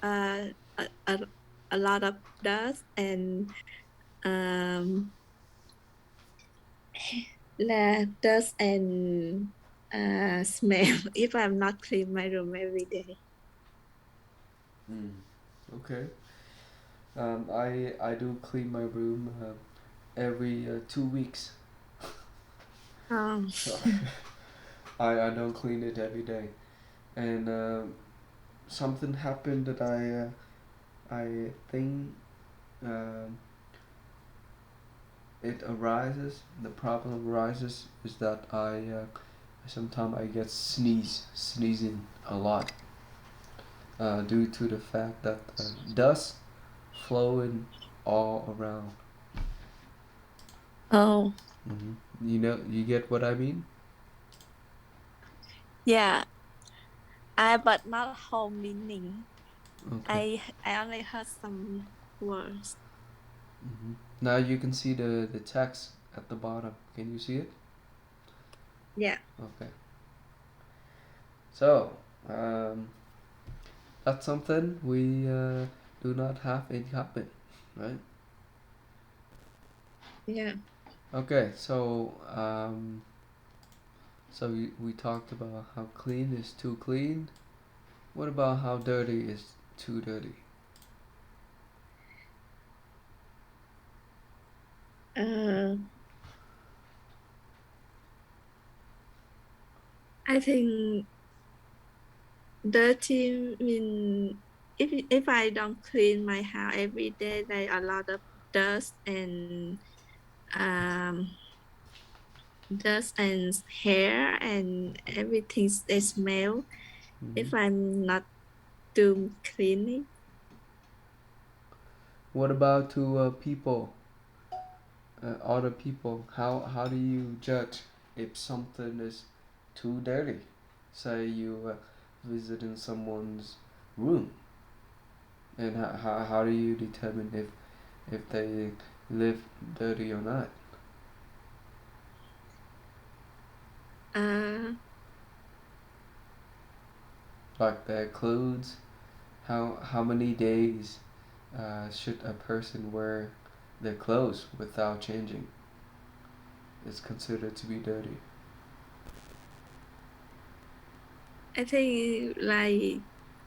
a, a, a lot of dust and um dust and smell if I'm not clean my room every day. Okay. I do clean my room every 2 weeks, Um, so I don't clean it every day. And something happened that I think um, it arises. The problem arises is that I sometimes I get sneezing a lot due to the fact that dust flowing all around. oh, You know, you get what I mean? yeah, I but not whole meaning. Okay. I only heard some words. Now you can see the text at the bottom. Can you see it? Yeah, Okay. So, um, that's something we do not have in common, right? yeah. Okay, so we talked about how clean is too clean. What about how dirty is too dirty? Uh, I think dirty mean if I don't clean my house every day, there are a lot of dust and um hair and everything they smell hmm if I'm not doing cleaning. What about to people, other people? How do you judge if something is too dirty? Say you visit in someone's room, and how do you determine if they live dirty or not? Uh, Like their clothes, how many days should a person wear their clothes without changing? It's considered to be dirty. I think like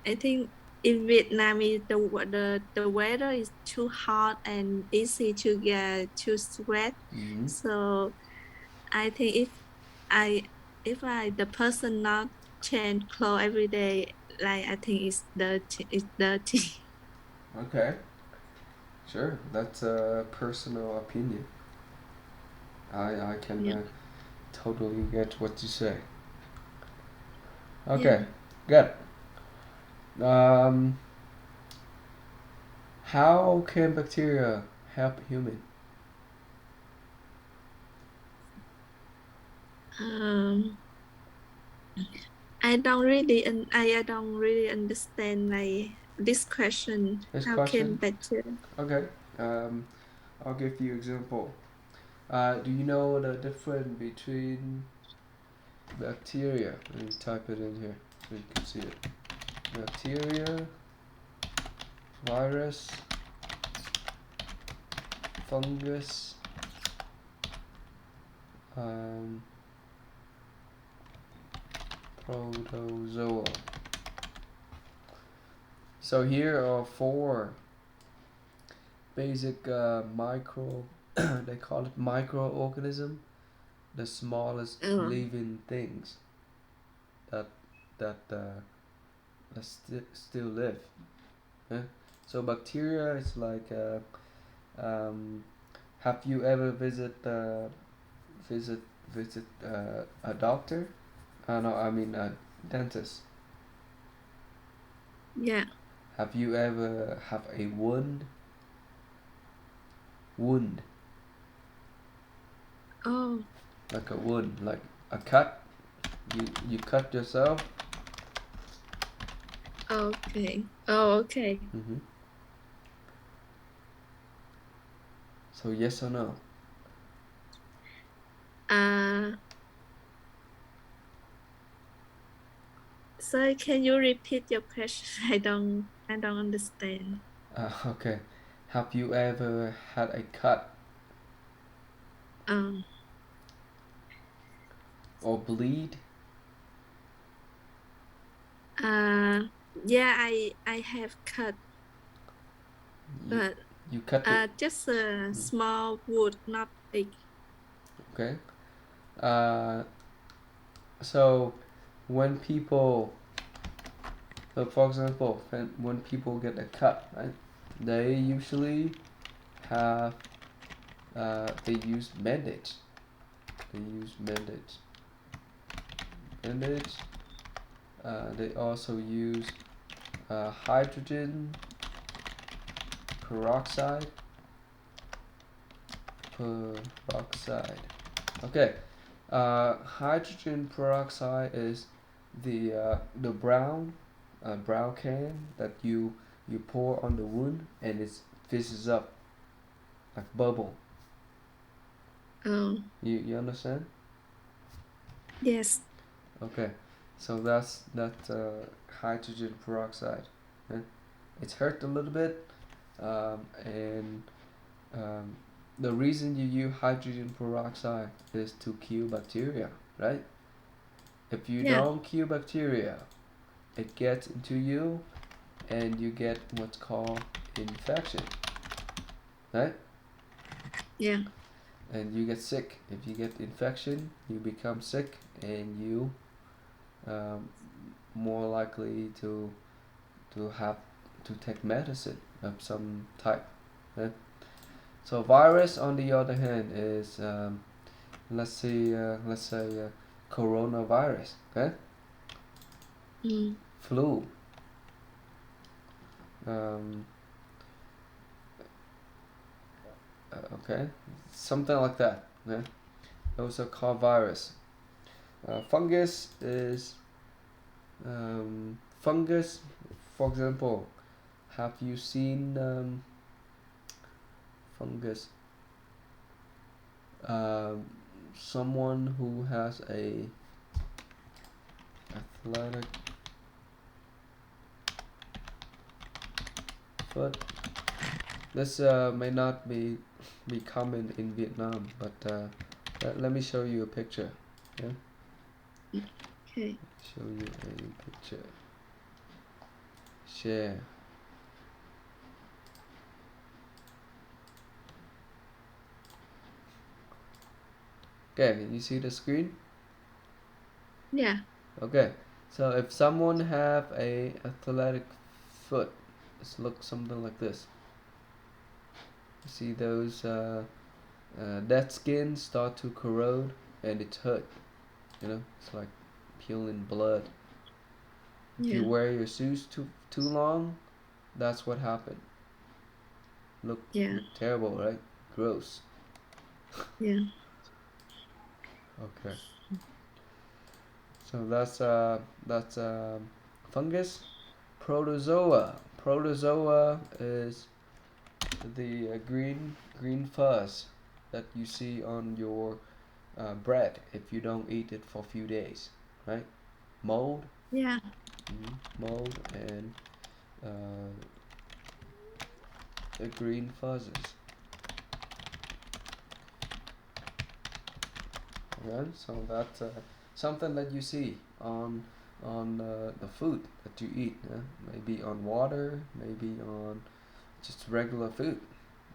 I think in Vietnam the weather is too hot and easy to get to sweat. hmm So I think I if I the person not change clothes every day, like I think it's dirty. Okay, sure. That's a personal opinion. I can Yeah. totally get what you say. Yeah. Okay, good. Um, how can bacteria help human? Um I don't really understand like this question. This How can question. better? Okay. Um, I'll give you example. Do you know the difference between bacteria? Let me type it in here so you can see it. Bacteria, virus, fungus, um, protozoa. So here are four basic micro. They call it microorganism, the smallest Oh, living things that still live. Yeah? So bacteria is like um, have you ever visit visit a doctor? No, I mean a dentist. yeah. Have you ever have a wound Oh, like a wound like a cut? You cut yourself. okay. Oh, okay. hmm So yes or no? Uh, So can you repeat your question? I don't understand. Okay. Have you ever had a cut Um, or bleed? uh, yeah, I have cut, You but you cut it. just a small wound, not big. Okay. Uh, so when people, so for example, when people get a cut, right? They usually have they use bandage. They use bandage. Bandage. They also use hydrogen peroxide. Peroxide. Okay. Hydrogen peroxide is the brown can that you pour on the wound and it fizzes up like bubble. Oh, You understand? yes. Okay. So that's hydrogen peroxide. Yeah? It's hurt a little bit, and um, the reason you use hydrogen peroxide is to kill bacteria, right? If you Yeah, don't kill bacteria, it gets into you and you get what's called infection, right? yeah, And you get sick. If you get infection, you become sick and you um, more likely to have to take medicine of some type. Right? So virus, on the other hand, is let's say coronavirus, okay? mm, Flu, um, okay, something like that. Yeah? Those are called virus. Fungus is fungus. For example, have you seen fungus? Um, Someone who has a athletic foot. This may not be common in Vietnam, but let me show you a picture. Yeah, okay. show you a picture. Share. Okay, can you see the screen? Yeah. Okay, so if someone have a athletic foot, it looks something like this. You see those dead skin start to corrode and it's hurt. You know, it's like peeling blood. If you Yeah, wear your shoes too long, that's what happened. yeah, Look terrible, right? Gross. yeah, Okay, so that's fungus. Protozoa. Protozoa is the green fuzz that you see on your bread if you don't eat it for a few days, right? Mold, yeah, mold, and uh, the green fuzzes. Right? So that's something that you see on the food that you eat. Yeah? Maybe on water, maybe on just regular food.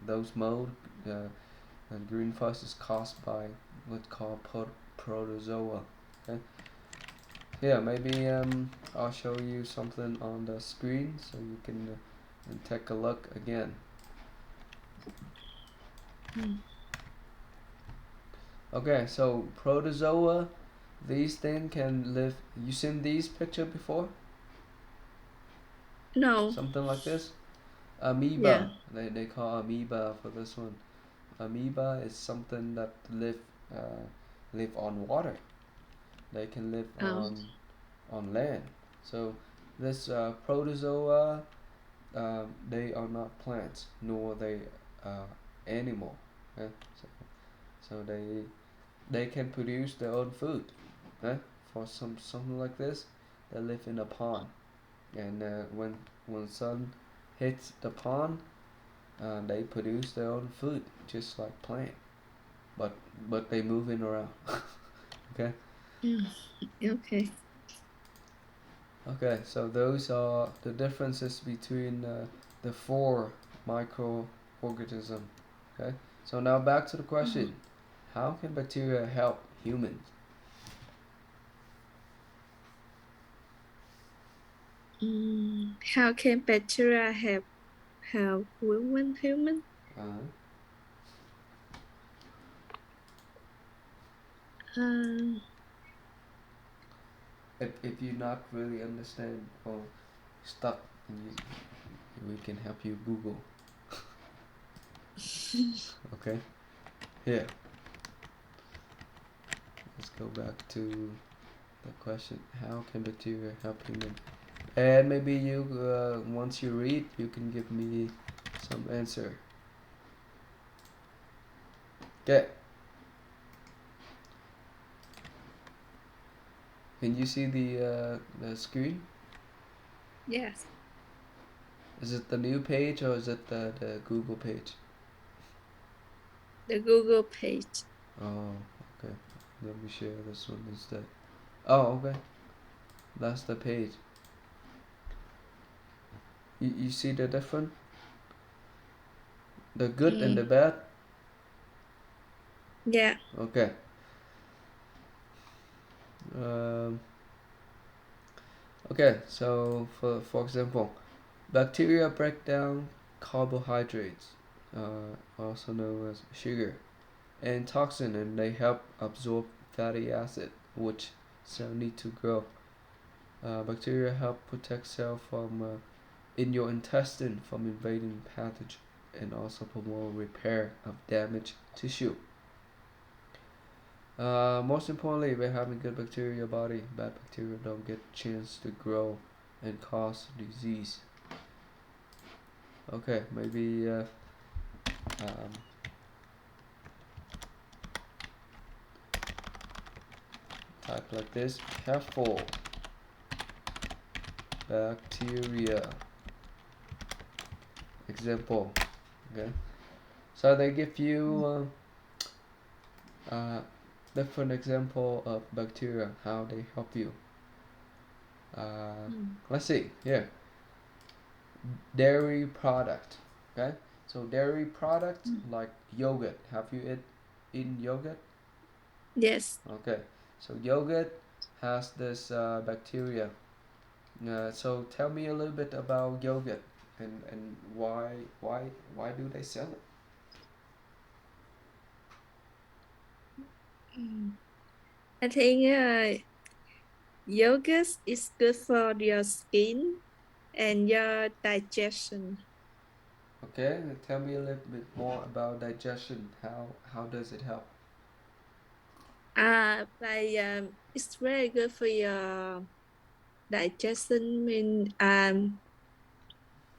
Those mold and green fuzz is caused by what's called protozoa. Okay. Yeah, maybe I'll show you something on the screen so you can take a look again. mm. Okay, so protozoa, these things can live. You seen these picture before? No, Something like this. yeah, Amoeba. They call amoeba for this one. Amoeba is something that uh, live on water. They can live oh, on land. So this protozoa, they are not plants nor they animal. Yeah? So they can produce their own food. Yeah? For something like this, they live in a pond, and when sun hits the pond, they produce their own food, just like plant. But they moving around. Okay. Mm, okay. Okay. So those are the differences between the four microorganisms. Okay. So now back to the Oh. question: how can bacteria help humans? How can bacteria help human? Uh, Um, if you not really understand or stuck, you, we can help you Google. Okay. Here, let's go back to the question: how can bacteria help humans? And maybe you, once you read, you can give me some answer. Okay. Can you see the screen? yes, Is it the new page or is it the Google page? the Google page. Oh, okay. Let me share this one instead. Oh, okay. That's the page. You see the difference? The good and the Mm, bad? yeah. Okay. Um, okay, so for example, bacteria break down carbohydrates, also known as sugar, and toxin, and they help absorb fatty acid, which cell need to grow. Bacteria help protect cell from in your intestine from invading pathogen, and also promote repair of damaged tissue. Most importantly, by having good bacteria in your body, bad bacteria don't get chance to grow and cause disease. Okay, maybe um, type like this. Careful, bacteria. Example. Okay, so they give you different example of bacteria, how they help you. Uh, Mm, let's see here. Dairy product. Okay, so dairy product mm, like yogurt. Have you eaten yogurt? yes. Okay, so yogurt has this bacteria. So tell me a little bit about yogurt and why do they sell it? Mm. I think yogurt is good for your skin and your digestion. Okay, tell me a little bit more about digestion. How does it help? It's very good for your digestion.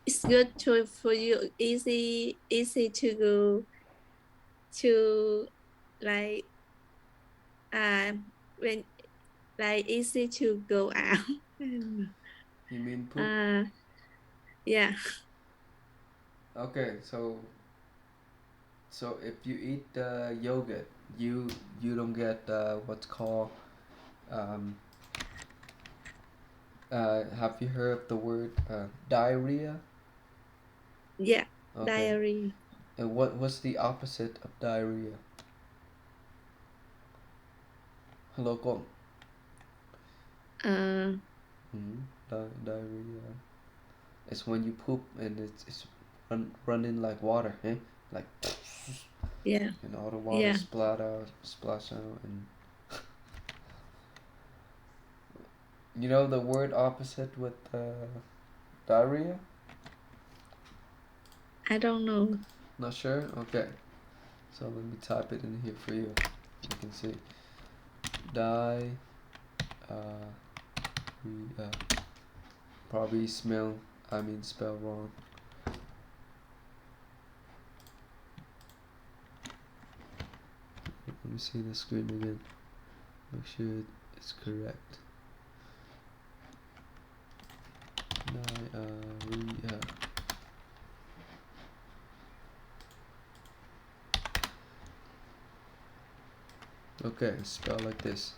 It's good to for you. Easy to go to like when easy to go out. You mean poop? uh, yeah, Okay, so if you eat yogurt, you don't get what's called um, have you heard of the word diarrhea? yeah, Okay, diary. and what's the opposite of diarrhea? Hello, con. Uh, Diarrhea. It's when you poop and it's running like water, eh? Like yeah, and all the water yeah. splash out, and you know the word opposite with diarrhea. I don't know. Not sure. Okay, so let me type it in here for you. You can see di. Uh, we probably spell wrong. Let me see the screen again. Make sure it's correct. Okay, spell like this.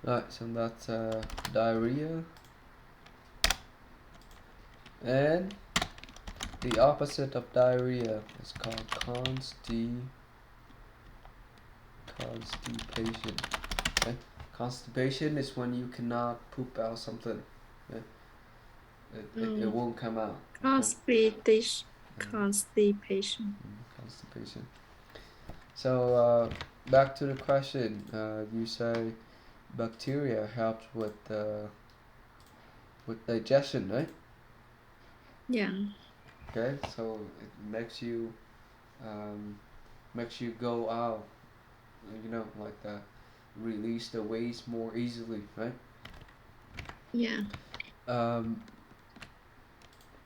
Right, so that's diarrhea. And the opposite of diarrhea is called constipation. Okay? Constipation is when you cannot poop out something. Okay? It Mm. won't come out. Okay? Constipation. Constipation. Constipation. So back to the question. You say bacteria helps with digestion, right? Yeah. Okay, so it um, makes you go out, like release the waste more easily, right? Yeah. Um,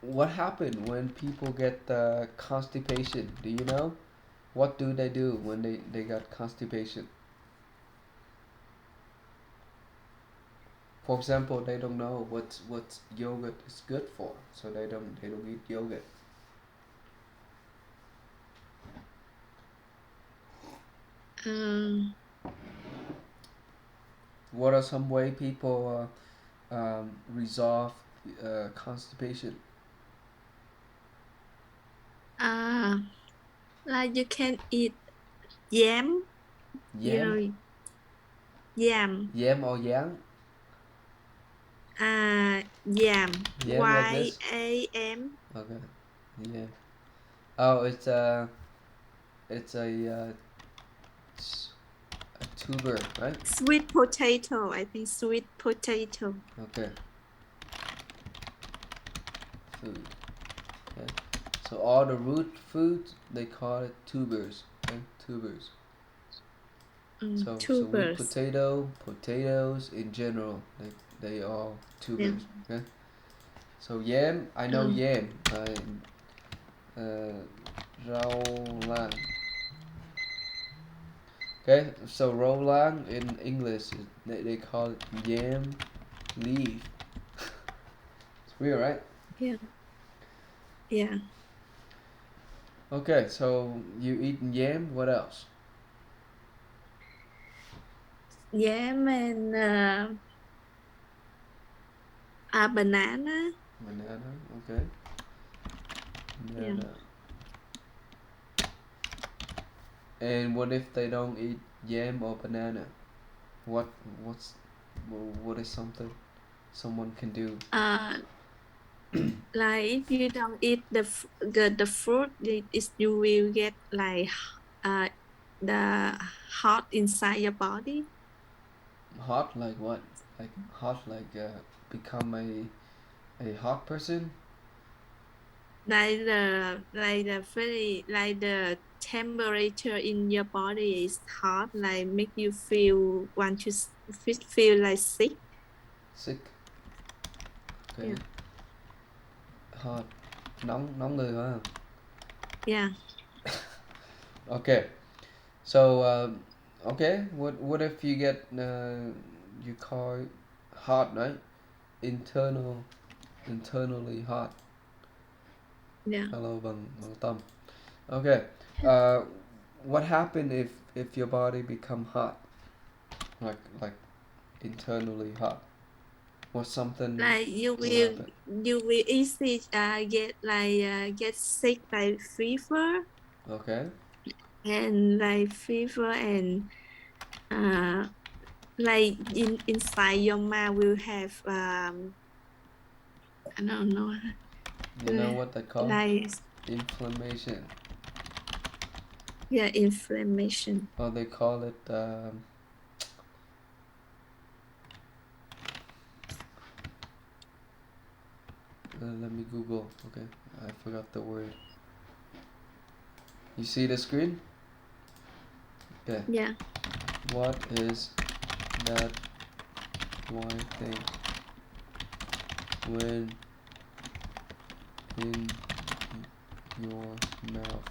what happened when people get constipation? Do you know? What do they do when they got constipation? For example, they don't know what yogurt is good for, so they don't eat yogurt. Um. What are some way people resolve constipation? Uh. Like you can eat yam. You Yam, know yam. yam or yang? Yam. Yam like this? YAM. Okay, yeah. Oh, it's a tuber, right? Sweet potato. I think sweet potato. Okay, food. Okay. So all the root foods they call it tubers. Okay, tubers. So wheat Tubers. potato, potatoes in general, they all Yeah. tubers. Okay. So yam, I know Um. yam. Uh, rau lang. Okay, so rau lang in English they call it yam leaf. It's weird, right? Yeah. Yeah. Okay, so you eating yam. What else? Yam and banana. Banana. Okay, Yeah. banana. And what if they don't eat yam or banana? What what's what is something someone can do? Uh, like if you don't eat the fruit, you will get like uh the hot inside your body. Hot like what? Like hot like become a hot person? The temperature in your body is hot, like make you feel want to feel like sick. Sick. Okay. Yeah. Hot. Nóng nóng người phải không? Yeah. Okay. So okay. What if you get you call it hot, right? Internally hot. Yeah. Hello bằng tâm. Okay. Uh, what happened if your body become hot? Like internally hot. What something Like will happen? you will easily get sick like fever Okay. and uh like inside your mouth will have I don't know, You know what they call? like Inflammation. yeah, inflammation. Or they call it let me Google. Okay, I forgot the word. You see the screen? Okay. Yeah. What is that one thing when in your mouth?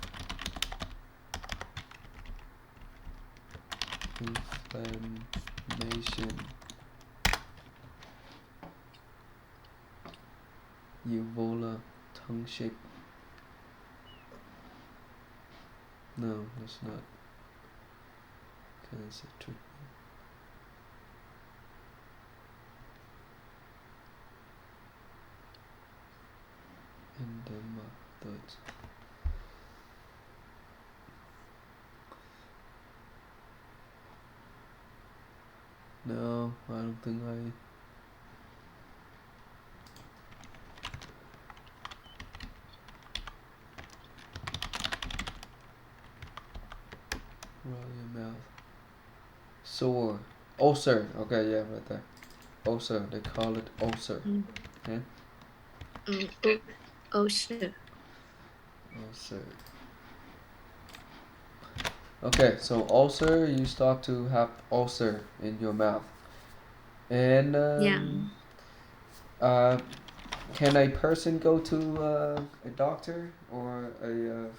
Inflammation. Uvula tongue shape. No, that's not cancer treatment. Endema thoughts. No, I don't think I. Roll your mouth. Sore. Ulcer. Okay, yeah, right there. Ulcer. They call it ulcer. Okay. Oh, sure. Ulcer. Okay, so ulcer, you start to have ulcer in your mouth. And Yeah. uh, can a person go to a doctor or a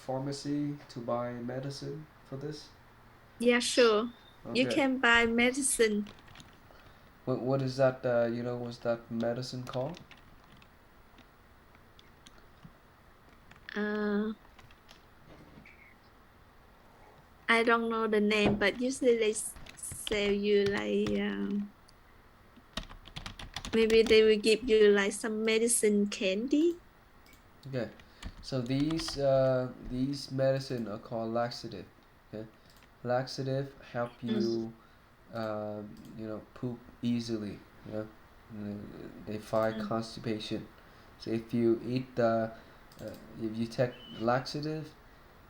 pharmacy to buy medicine for this? Yeah, sure. You Okay. can buy medicine. What is that? What's that medicine called? Uh, I don't know the name, but usually they sell you like maybe they will give you like some medicine candy. Okay. So these medicine are called laxative. Okay. Laxative help Mm. you poop easily. You know, they fight Mm. constipation. So if you eat if you take laxative,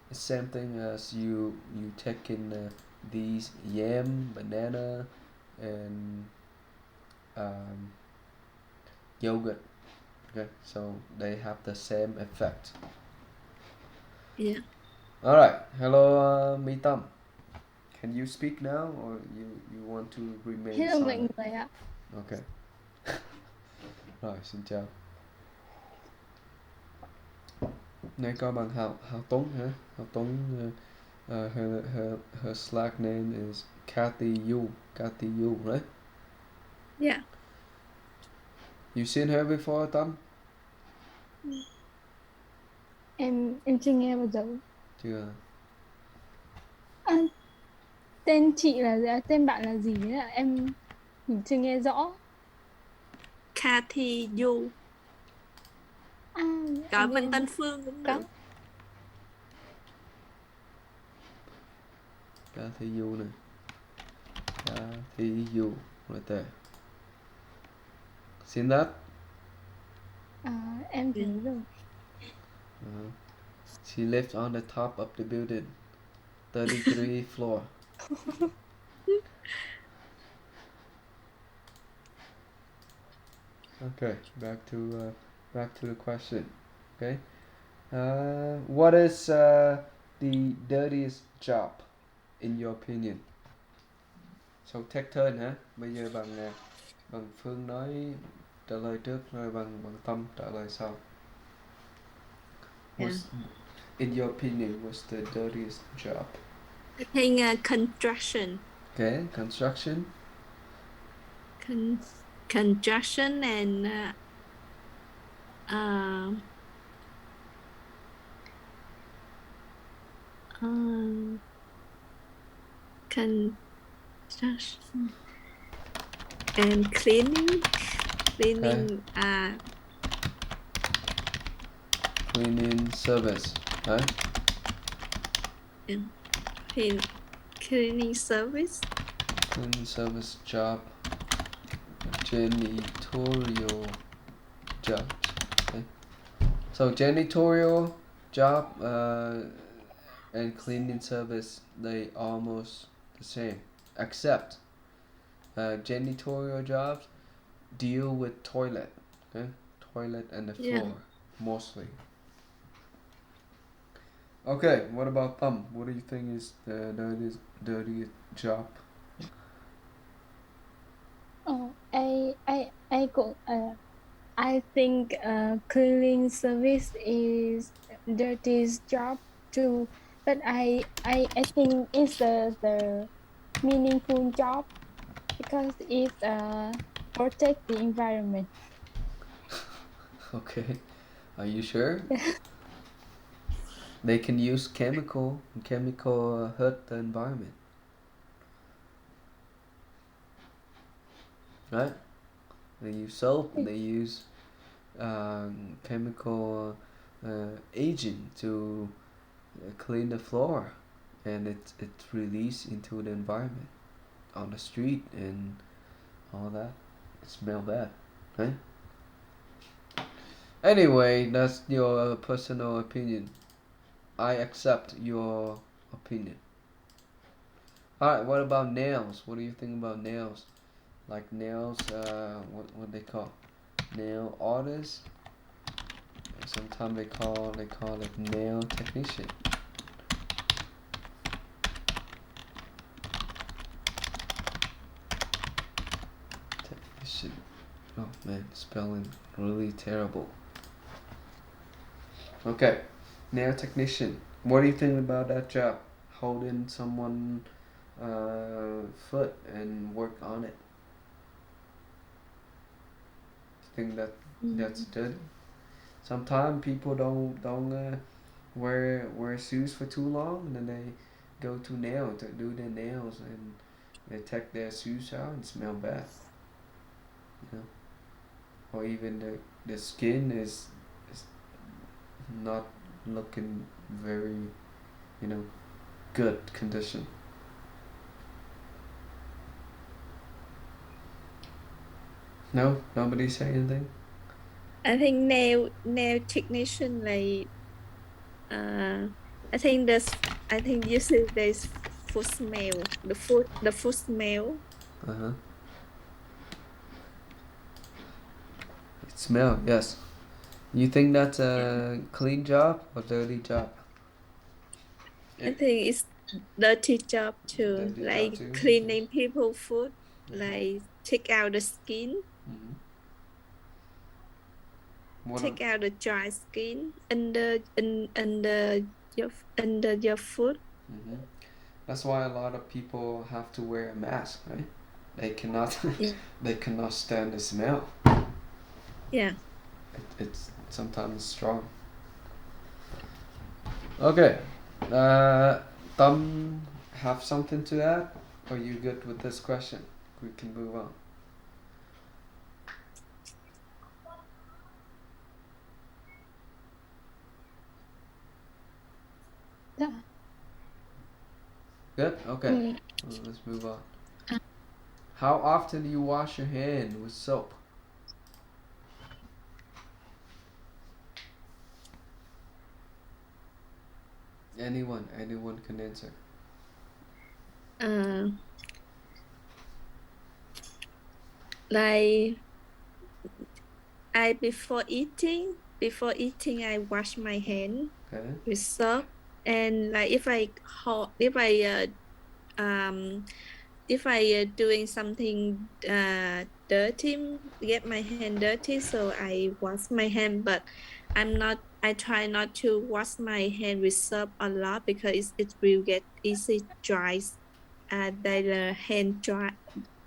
it's same thing as you taking these yam, banana, and um, yogurt. Okay, so they have the same effect. Yeah. All right, hello, Mitam. Can you speak now, or you want to remain Hello mọi silent? người ạ. Okay. Rồi, xin chào. Này có bằng Hào Hào Tuấn hả? Hào Tuấn. Her Slack name is Kathy Yu. Kathy Yu, right? Yeah. You seen her before, Tâm? Em chưa nghe bao giờ. Chưa. À, tên chị là gì? Tên bạn là gì đấy ạ? Em chưa nghe rõ. Kathy Du. À, Gọi như mình em tên Phương cũng có. được. Kathy Yu này. Kathy Yu, right there. Seen that? Em Yeah. thấy rồi. She lives on the top of the building, 33 floor. Okay, back to the question. Okay, what is the dirtiest job in your opinion? So take turn hả? Bây giờ bằng Phương nói trả lời trước rồi bằng Tâm trả lời sau. Yeah. What's in your opinion? What's the dirtiest job? I think construction. Okay, construction. Construction and uh, construction and cleaning. Okay, Cleaning. cleaning service. Huh? Yeah. Cleaning service. Cleaning service job. Janitorial jobs. Okay. So janitorial job and cleaning service, they almost the same, except janitorial jobs deal with toilet. Okay, toilet and the Yeah. floor mostly. Okay, what about Thumb? What do you think is the dirtiest job? Oh, I think cleaning service is dirtiest job too, but I think it's the meaningful job because it protect the environment. Okay. Are you sure? Yeah. They can use chemical hurt the environment, right? They use soap. They use chemical agent to clean the floor, and it's released into the environment on the street and all that. It smell bad, right? Anyway, that's your personal opinion. I accept your opinion. Alright, what about nails? What do you think about nails? Like nails, what they call? Nail artists? Sometimes they call it nail technician. Technician. Oh man, spelling really terrible. Okay, nail technician. What do you think about that job? Holding someone foot and work on it. Think that that's Mm. good. Sometimes people don't wear shoes for too long, and then they go to nail to do their nails, and they take their shoes out and smell bad. You know, or even the skin is not looking very good condition. No, nobody say anything. I think nail technician like I think usually there's food smell. The food smell. Uh huh. It smell. Yes. You think that's Yeah. a clean job or dirty job? I It think it's dirty job too. dirty job Like too. Okay. cleaning people food, Uh-huh. like take out the skin, Mm-hmm. What? take out the dry skin under your food. Mm-hmm. That's why a lot of people have to wear a mask, right? They cannot Yeah. they cannot stand the smell. Yeah. It's sometimes strong. Okay. Tom, have something to add? Or you good with this question? We can move on. Dạ. Good? Okay. Ừ. Let's move on. How often do you wash your hand with soap? Anyone can answer. Uh, like before eating, I wash my hand Okay. with soap, and like um if I doing something dirty, get my hand dirty, so I wash my hand. But I try not to wash my hand with soap a lot because it will get easy dry.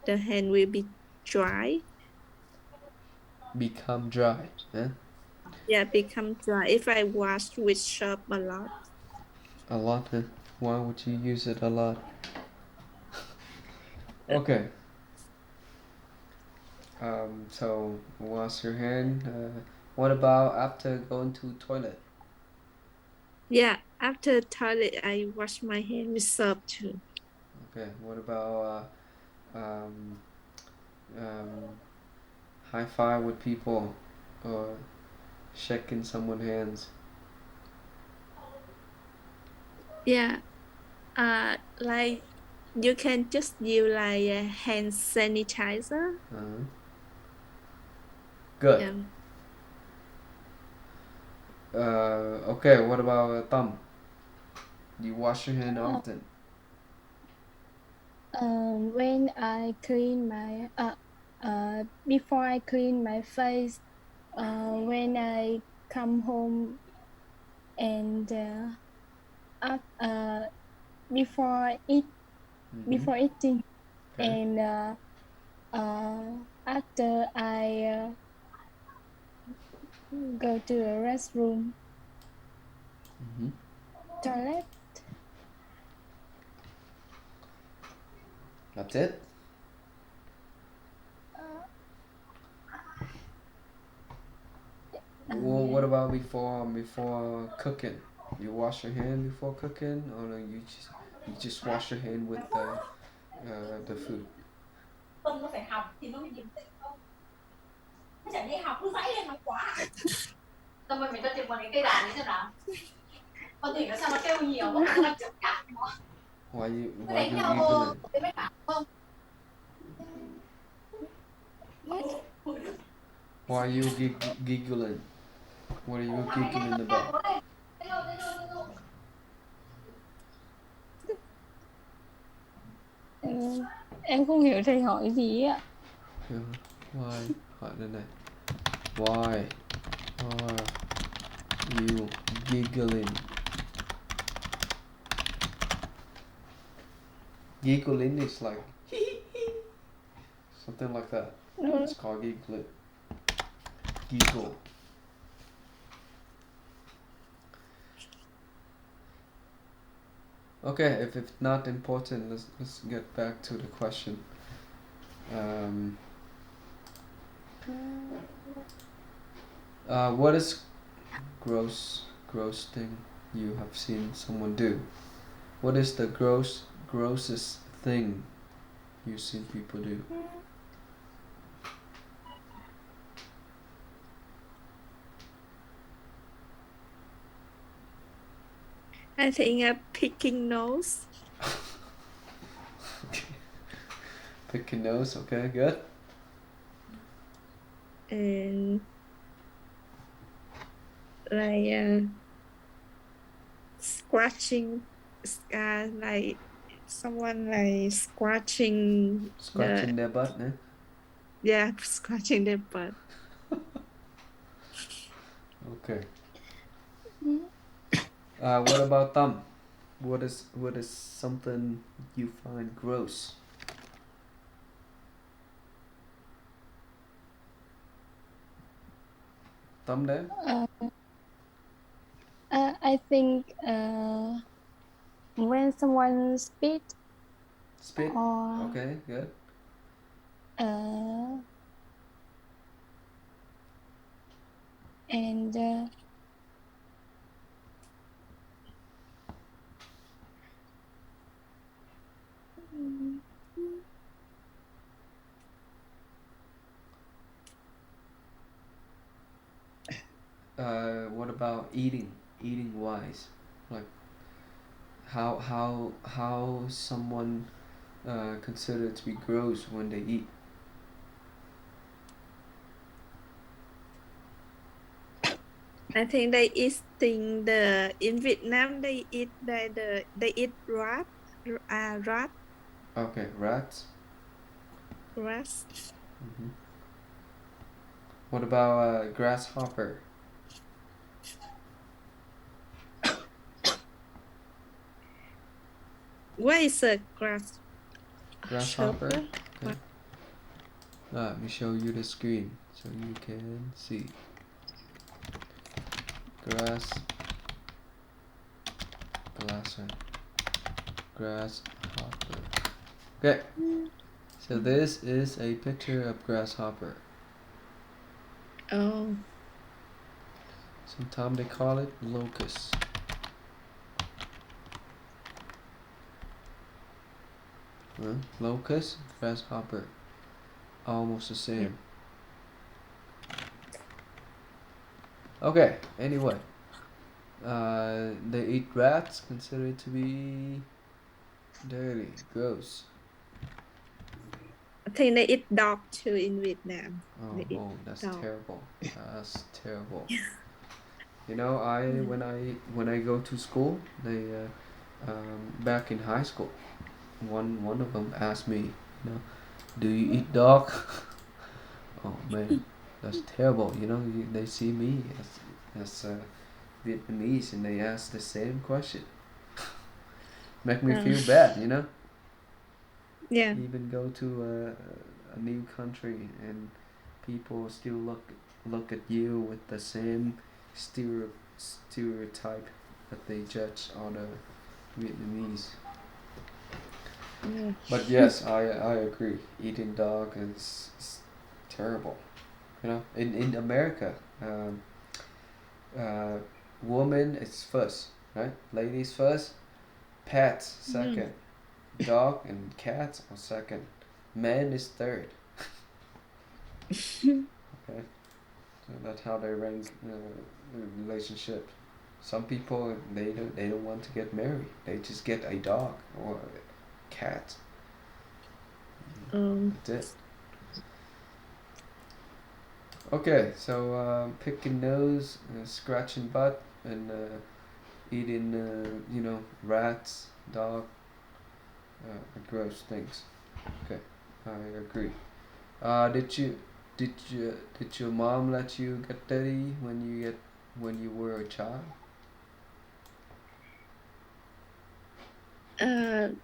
The hand will be dry. Become dry. Yeah? Yeah, become dry if I wash with soap a lot. A lot. Huh? Why would you use it a lot? Okay. So wash your hand. What about after going to toilet? Yeah, after toilet, I wash my hand with soap too. Okay. What about um, um, high five with people or shaking someone's hands? Yeah, like you can just use like a hand sanitizer. Uh-huh. Good. Yeah. Okay. What about thumb? Do you wash your hand Ờ, often? when I clean my before I clean my face, when I come home and before eat Mm-hmm. before eating, Okay. and after I Go to the restroom. Mm-hmm. Toilet. That's it. Well, what about before cooking? You wash your hand before cooking, or no, you just wash your hand with the food? Tuân nó phải học thì nó mới điềm tĩnh không? Nó chẳng đi học cứ dãy lên nó quá. Xong rồi mình cho tìm một cái cây đàn ấy xem nào. Con thủy nó sao nó kêu nhiều quá, nó đang chậm cãi nó. Why Nó you đánh nhau giggling? cái mấy bạn không? Why you giggling? What are you giggling about? Ừ, em không hiểu thầy hỏi gì ạ. Why? Hỏi đây này. Why are you giggling? Giggling is like something like that. It's called giggling. Giggle. Okay, if it's not important, let's get back to the question. What is gross thing you have seen someone do? What is the grossest thing you've seen people do? I think picking nose. Picking nose, okay, good. And like scratching, like someone like scratching Scratching their butt, eh? yeah, scratching their butt. Okay. What about thumb? What is something you find gross? Thumb there? I think when someone spit Spit? or Okay, good. and What about eating? Eating wise, like how someone considered to be gross when they eat. I think they eating in Vietnam they eat they eat rat. Okay, rats. Rats. Mm-hmm. What about grasshopper? What is a Grasshopper. grasshopper? Okay. Let me show you the screen so you can see. Grasshopper. Okay. So this is a picture of grasshopper. Oh. Sometimes they call it locust. Locust, grasshopper, almost the same. Okay, anyway. They eat rats, considered to be dirty, gross. I think they eat dog too in Vietnam. Oh, that's dog. terrible. That's terrible. You know, when I go to school, they back in high school, one of them asked me, you know, do you eat dog? Oh man, that's terrible. You know, they see me as Vietnamese and they ask the same question. Make me feel bad, you know. Yeah. Even go to a new country and people still look look at you with the same stereotype that they judge other Vietnamese. Yeah. But yes, I agree. Eating dog is terrible. You know, in America, uh, woman is first, right? Ladies first, pets second, dog and cats are second, man is third. Okay, so that's how they rank the relationship. Some people they don't want to get married. They just get a dog or a cat. That's it. Okay, so picking nose, scratching butt, and eating, rats, dog, gross things. Okay, I agree. Did your mom let you get dirty when you were a child?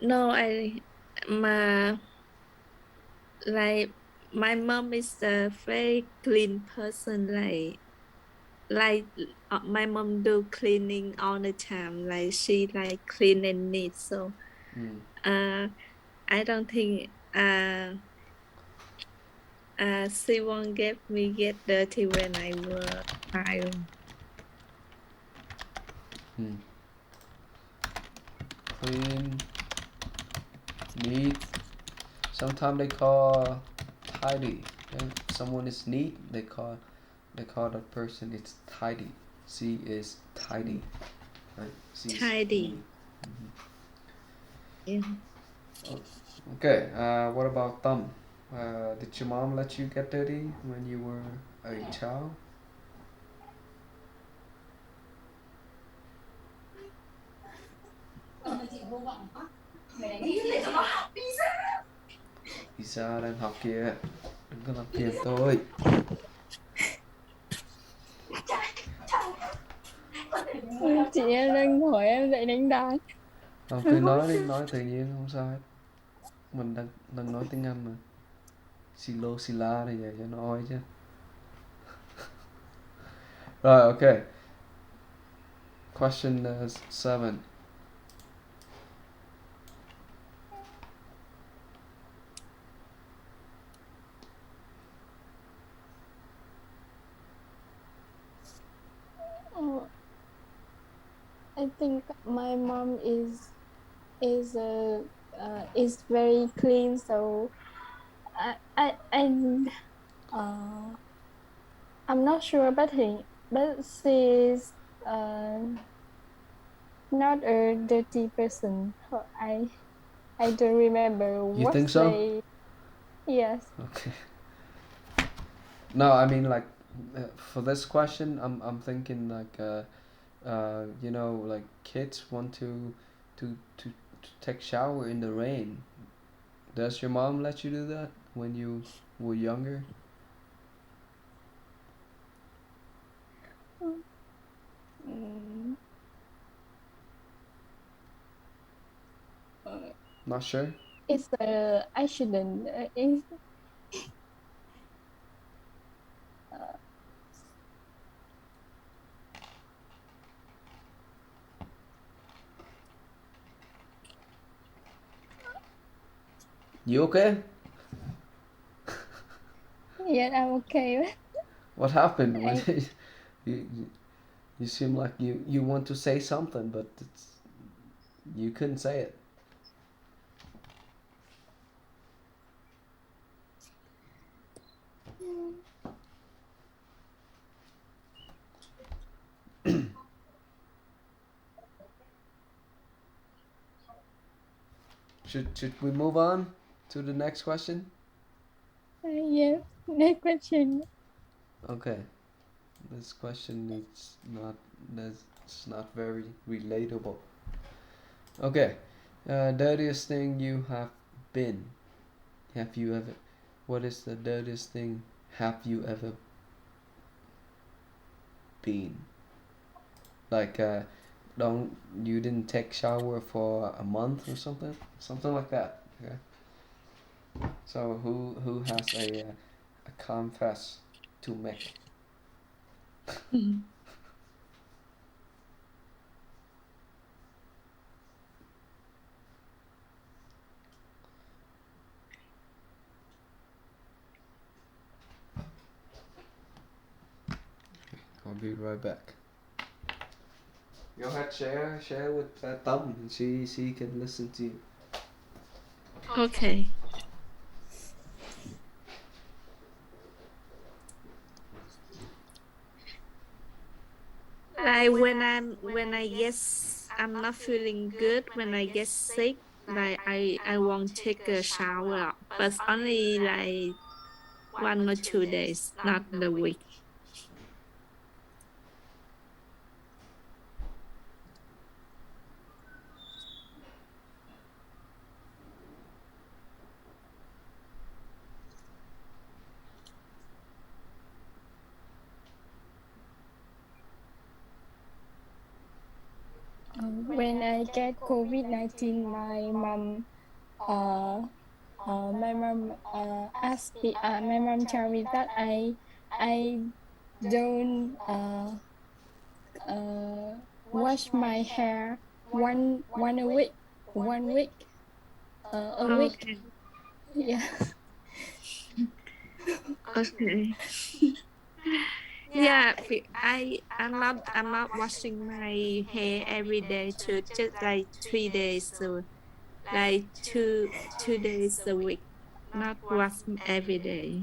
No, my like my mom is a very clean person. Like my mom do cleaning all the time. Like she like clean and neat. So Mm. uh, I don't think she won't get me get dirty when I was child. Mm. Clean, neat. Sometimes they call tidy. If someone is neat, they call that person it's tidy. She is tidy, right? She's Tidy. neat. Mhm. Yeah. Okay. What about thumb? Did your mom let you get dirty when you were a child? Chị vô vọng quá. Mày đánh đi để cho nó học đi ra. Isa đang học kìa. Đừng có làm phiền tôi. Chị em đang hỏi em dạy đánh đàn. Không, cứ nói đi, nói tự nhiên không sao hết. Mình đang nói tiếng Anh mà. Silo sila thì vậy cho nó oi chứ. Rồi, okay. Question 7. Oh, I think my mom is very clean, so uh, I'm not sure about him, but she's not a dirty person. I don't remember You what think so? they. Yes. Okay. No, I mean like for this question, I'm thinking like like kids want to take shower in the rain. Does your mom let you do that when you were younger? Mm, Not sure. it's I shouldn't. It's, uh, You okay? yeah, I'm okay. What happened? I, You, you seem like you want to say something, but you couldn't say it. Should we move on to the next question? yes. Next question. Okay. This question is not that's not very relatable. Okay. Dirtiest thing you have been. Have you ever? What is the dirtiest thing have you ever been? Like don't you didn't take shower for a month or something like that. Okay. So who has a confess to make? I'll be right back. Go ahead, share with Tâm, and she can listen to you. Okay. Like when I guess I'm not feeling good, when I get sick, like I won't take a shower, but only like 1 or 2 days, not the week. When I get COVID-19, my mom asked me. My mom told me that I don't wash my hair one a week, 1 week, a week. Okay. Yeah. Okay. Yeah, I'm not washing my hair every day to just like 3 days, so like two days a week, not wash every day.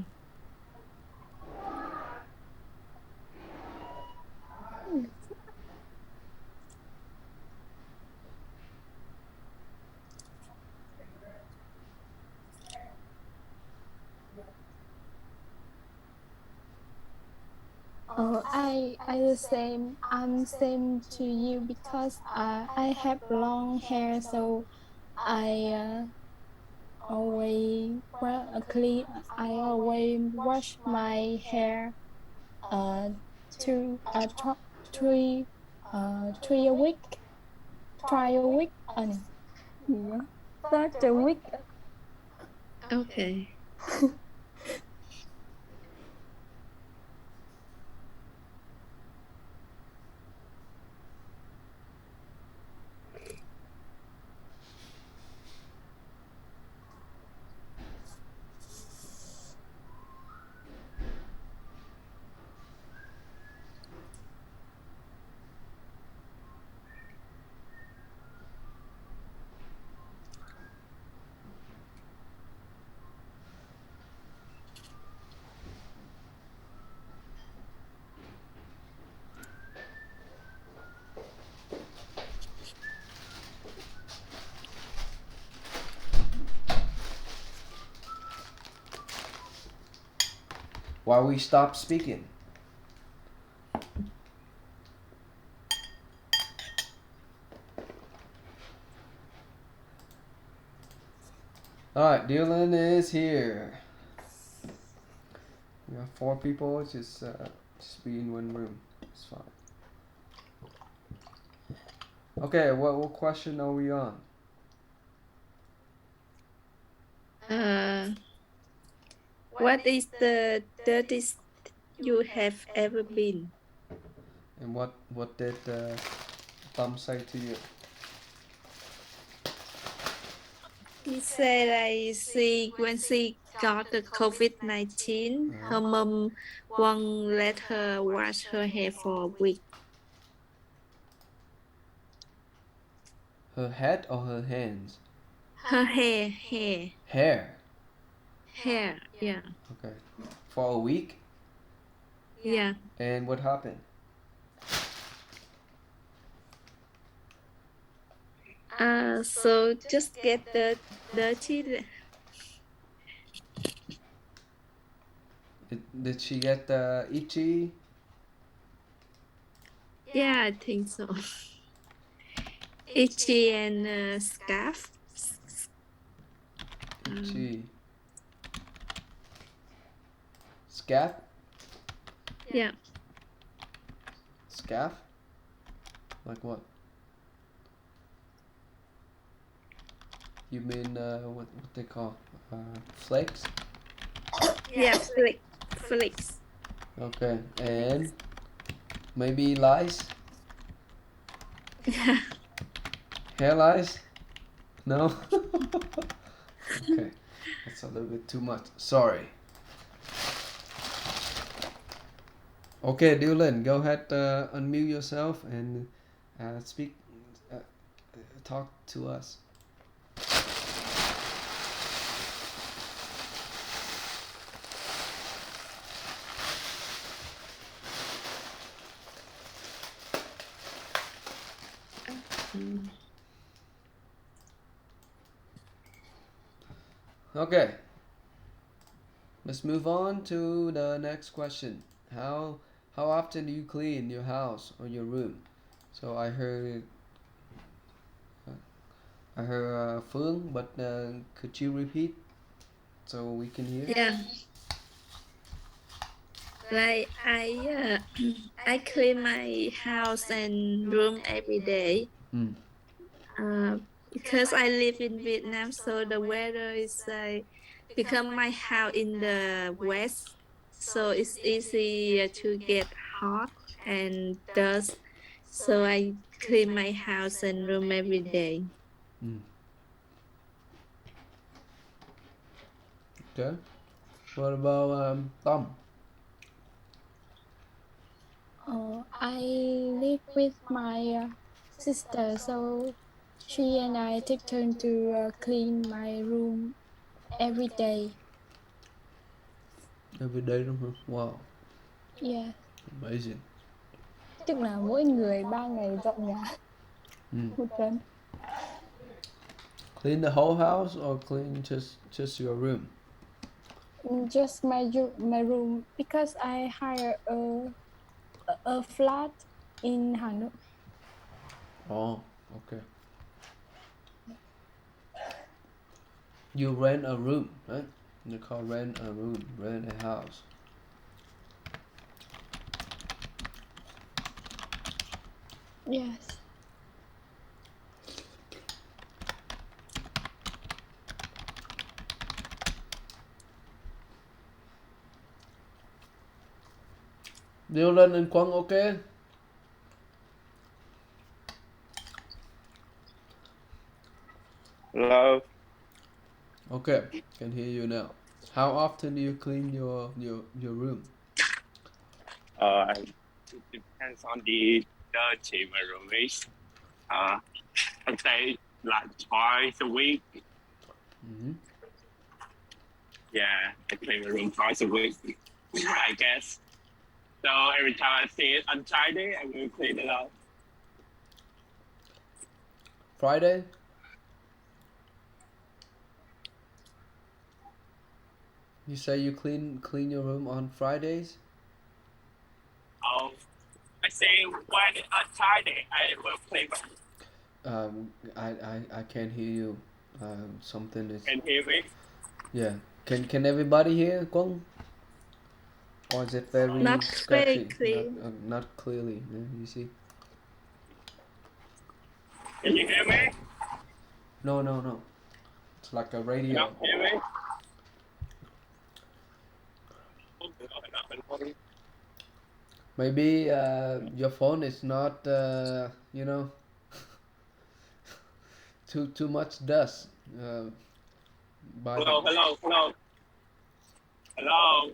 Oh, I the same. I'm same to you because I have long hair, so I always clean. I always wash my hair uh two three three a week, try a week. No, yeah, not a week. Okay. Why we stop speaking? Alright, Dylan is here. We have 4 people, just be in one room. It's fine. Okay, what question are we on? What is the dirtiest you have ever been? And what did Tom say to you? He said when she got the COVID-19, her mom won't let her wash her hair for a week. Her head or her hands? Her hair. Hair. Yeah. Okay. For a week? Yeah. And what happened? So just get the dirty. Did she get itchy? Yeah, I think so. Itchy and scarf. Itchy. Scalp? Yeah. Scaff? Like what? You mean what they call flakes? Yeah, flakes. Okay, and Maybe lice? Yeah. Hair lice? No? Okay, that's a little bit too much. Sorry. Okay, Dylan, go ahead, unmute yourself and speak, uh, talk to us. Mm. Okay, let's move on to the next question. How often do you clean your house or your room? So I heard Phương, but could you repeat so we can hear? Yeah. Like I clean my house and room every day. Mm. Uh, because I live in Vietnam, so the weather is become my house in the west, so it's easy to get hot and dust. So I clean my house and room every day. Mm. Okay. What about Tom? I live with my sister, so she and I take turn to clean my room every day. Every day đúng không? Wow, Yeah, amazing. tức là mỗi người 3 ngày dọn nhà Mm. một lần. Clean the whole house or clean just your room? Just my room because I hire a flat in Hà Nội. Oh, okay. You rent a room, right? You call rent a room, rent a house. Yes. Dylan and Quang, okay? Hello. Okay, can hear you now. How often do you clean your room? It depends on the dirty my room is. I'd say like twice a week. Mm-hmm. Yeah, I clean my room twice a week, I guess. So every time I see it untidy, I will clean it up. Friday? You say you clean your room on Fridays? I say when it's untidy, I will clean my I can't hear you. Something is. Can hear me? Yeah. Can everybody hear Quang? Or is it very Not very scratchy? clear. Not clearly. Yeah, you see? Can you hear me? No. It's like a radio. Not hear me? Maybe your phone is not, too much dust. By the. Hello.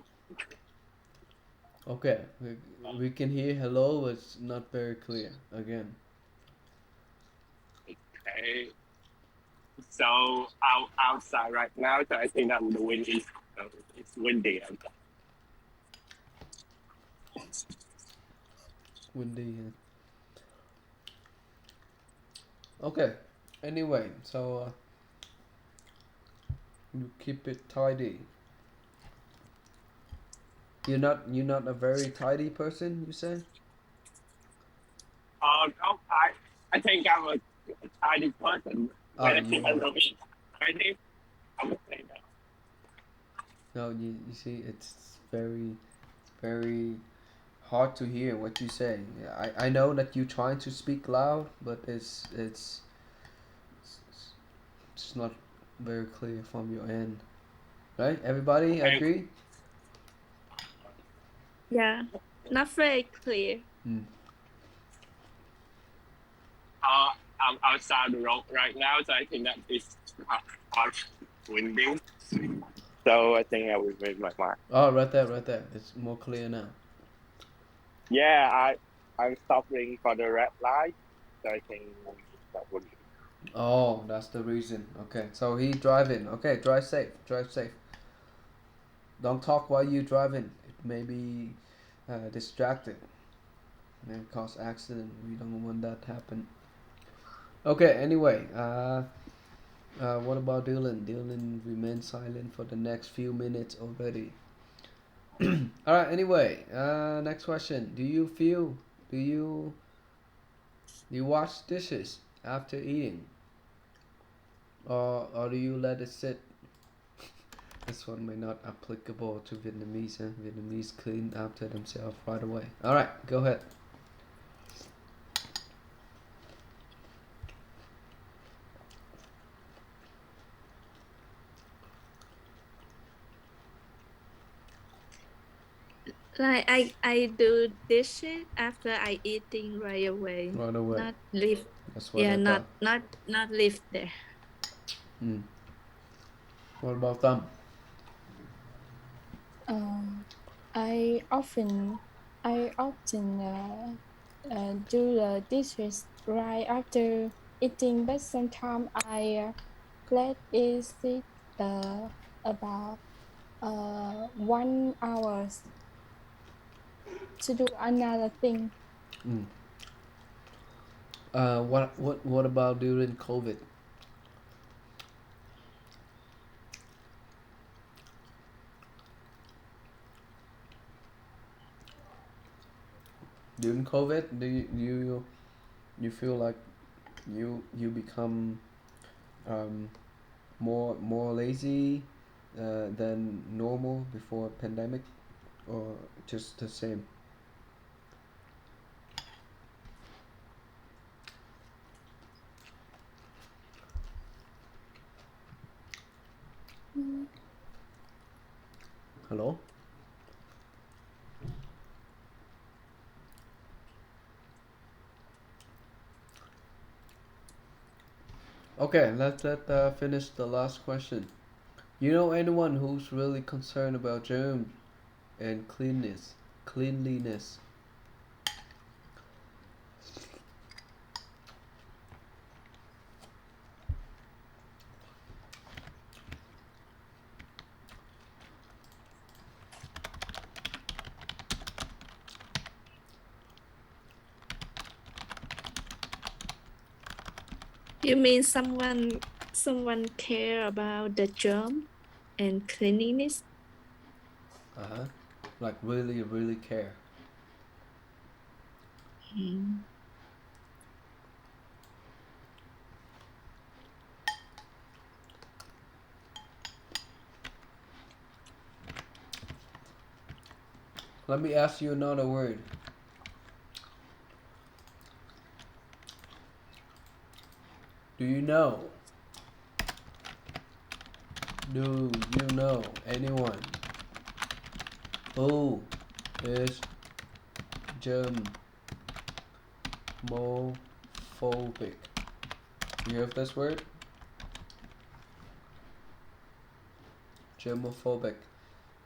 Okay, we can hear hello, but it's not very clear again. Okay. So outside right now, so I think I'm the windy. So it's windy outside. Windy. Okay. Anyway, so you keep it tidy. You're not a very tidy person, you say? No, I think I'm a tidy person. When I see my You. room is tidy, I would say that. No, you see, it's very hard to hear what you say. I know that you're trying to speak loud, but it's not very clear from your end. Right? Everybody Okay. agree? Yeah, not very clear. Mm. I'm outside the road right now, so I think that it's harsh windy. So I think I will move my mic. Oh, right there, right there. It's more clear now. Yeah, I'm stopping for the red light, so I think that would. Oh, that's the reason. Okay, so he driving. Okay, drive safe. Drive safe. Don't talk while you driving. It may be distracted. May cause accident. We don't want that to happen. Okay. Anyway, what about Dylan? Dylan remained silent for the next few minutes already. All right. Anyway, next question. Do you wash dishes after eating, or do you let it sit? This one may not applicable to Vietnamese. Vietnamese clean after themselves right away. All right, go ahead. Like I do dishes after I eating right away. Right away. Not leave. That's what Yeah, I thought. not leave there. Mm. What about them? Um, I often do the dishes right after eating, but sometimes I let it sit about 1 hour to do another thing. Mm. What about during COVID? During COVID, do you feel like you become um, more lazy than normal before pandemic, or just the same? Mm. Hello. Okay, let finish the last question. You know anyone who's really concerned about germs and cleanliness? You mean someone care about the germ and cleanliness? Uh huh. Like really care. Mm. Let me ask you another word. Do you know? Do you know anyone who is germophobic? You heard this word? Germophobic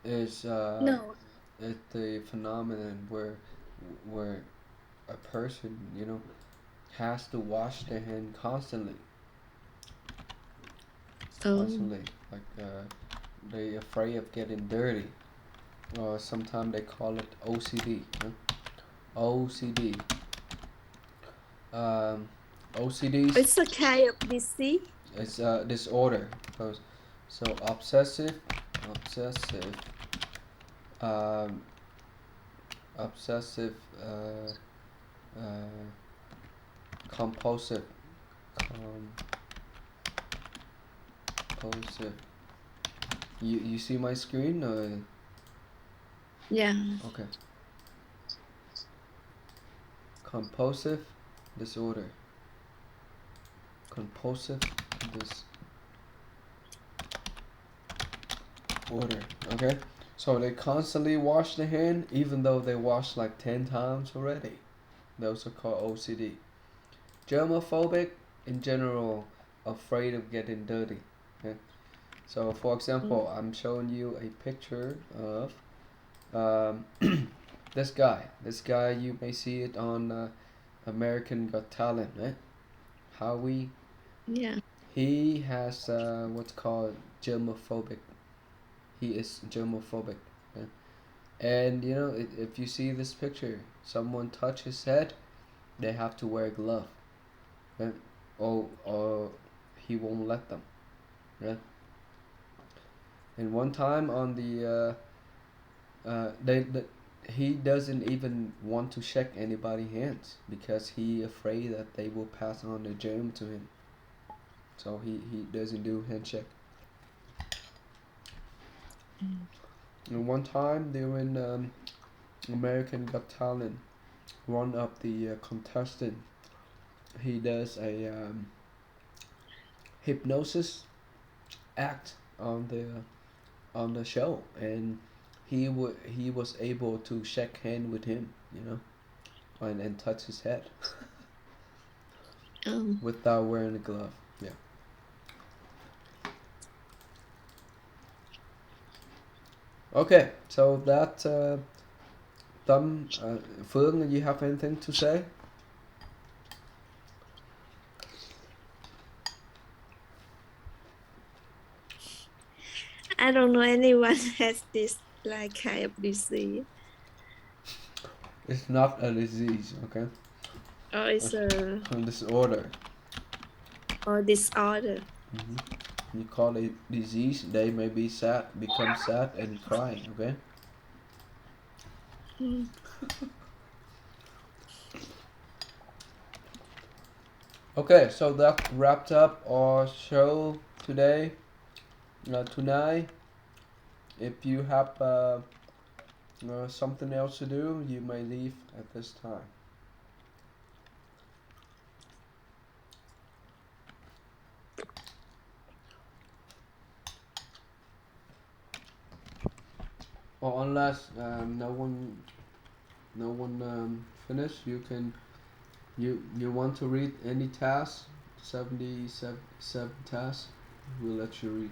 is No. the phenomenon where a person has to wash their hand constantly, Oh. like they afraid of getting dirty, or sometimes they call it OCD. Huh? OCD. Um, OCDs It's a kind of disease. is a disorder. So obsessive, um, obsessive, uh, compulsive, compulsive. You see my screen? Yeah. Okay. Compulsive disorder. Compulsive disorder. Okay. So they constantly wash their hand, even though they wash like 10 times already. Those are called OCD. Germophobic, in general, afraid of getting dirty. Okay? So, for example, I'm showing you a picture of um, this guy. This guy, you may see it on American Got Talent, right? Howie. Yeah. He has what's called germophobic. He is germophobic. Okay? And you know, if you see this picture, someone touch his head, they have to wear a glove. Right? Or he won't let them. Right? And one time on the he doesn't even want to shake anybody's hands because he afraid that they will pass on the germ to him. So he doesn't do handshake. And one time during American Got Talent, one of the contestant, he does a hypnosis act on the show, and he was able to shake hand with him, you know, and touch his head without wearing a glove. Yeah. Okay, so that Phương, you have anything to say? I don't know anyone has this like kind of disease. It's not a disease, okay? Or it's a Disorder. or disorder. You call it disease, they may be sad, become sad and crying, okay? Mm. Okay, so that wrapped up our show today. Tonight, if you have something else to do, you may leave at this time. Or unless no one finished, you want to read any task, 77 tasks, we'll let you read.